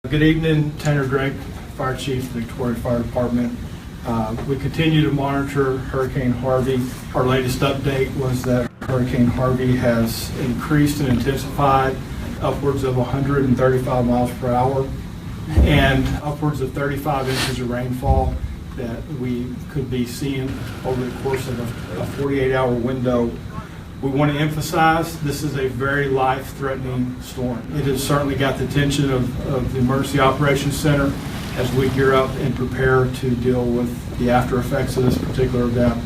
Good evening, Tanner Drake, Fire Chief, Victoria Fire Department. We continue to monitor Hurricane Harvey. Our latest update was that Hurricane Harvey has increased and intensified upwards of 135 miles per hour and upwards of 35 inches of rainfall that we could be seeing over the course of a 48-hour window. We want to emphasize this is a very life-threatening storm. It has certainly got the attention of the Emergency Operations Center as we gear up and prepare to deal with the after effects of this particular event.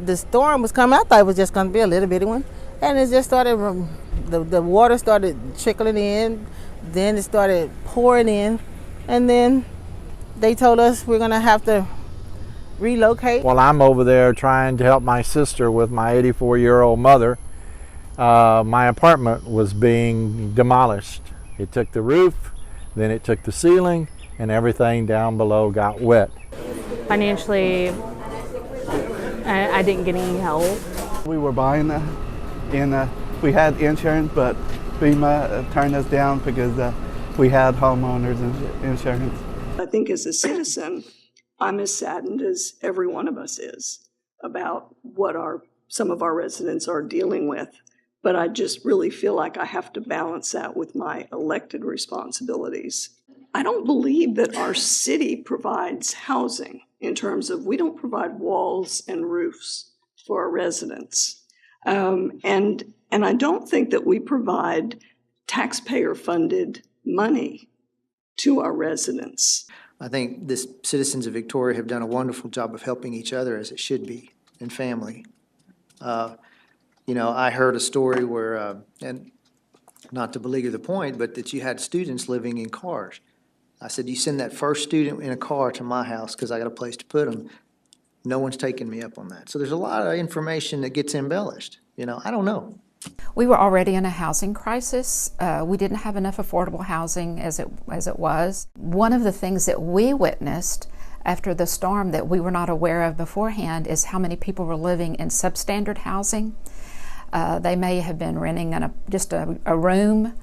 The storm was coming. I thought it was just going to be a little bitty one, and it just started. The water started trickling in, then it started pouring in, and then they told us we're going to have to relocate. While I'm over there trying to help my sister with my 84-year-old mother, my apartment was being demolished. It took the roof, then it took the ceiling, and everything down below got wet. Financially, I didn't get any help. We were buying and we had insurance, but FEMA turned us down because we had homeowners insurance. I think as a citizen, I'm as saddened as every one of us is about what some of our residents are dealing with. But I just really feel like I have to balance that with my elected responsibilities. I don't believe that our city provides housing in terms of we don't provide walls and roofs for our residents. And I don't think that we provide taxpayer-funded money to our residents. I think the citizens of Victoria have done a wonderful job of helping each other as it should be, and family. You know, I heard a story where, and not to belabor the point, but that you had students living in cars. I said, you send that first student in a car to my house because I got a place to put them. No one's taking me up on that. So there's a lot of information that gets embellished. You know, I don't know. We were already in a housing crisis. We didn't have enough affordable housing as it was. One of the things that we witnessed after the storm that we were not aware of beforehand is how many people were living in substandard housing. They may have been renting just a room,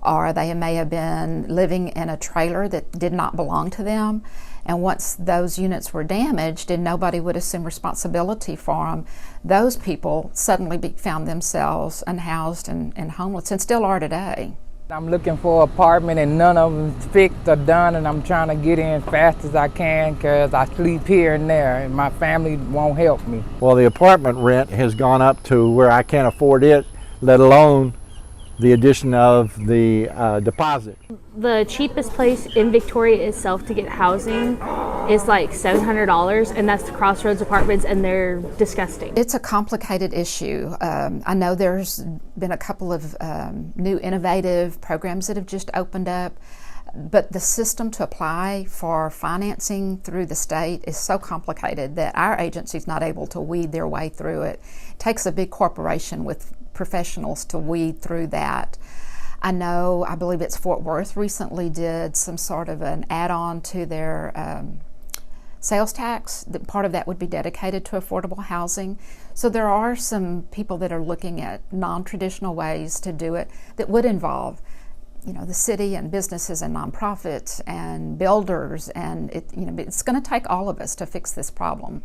or they may have been living in a trailer that did not belong to them. And once those units were damaged and nobody would assume responsibility for them, those people suddenly found themselves unhoused and homeless, and still are today. I'm looking for an apartment and none of them fixed or done, and I'm trying to get in fast as I can because I sleep here and there and my family won't help me. Well, the apartment rent has gone up to where I can't afford it, let alone the addition of the deposit. The cheapest place in Victoria itself to get housing is like $700, and that's the Crossroads Apartments, and they're disgusting. It's a complicated issue. I know there's been a couple of new innovative programs that have just opened up, but the system to apply for financing through the state is so complicated that our agency's not able to weed their way through it. It takes a big corporation with professionals to weed through that. I believe it's Fort Worth recently did some sort of an add-on to their sales tax. Part of that would be dedicated to affordable housing. So there are some people that are looking at non-traditional ways to do it that would involve, you know, the city and businesses and nonprofits and builders, and it's going to take all of us to fix this problem.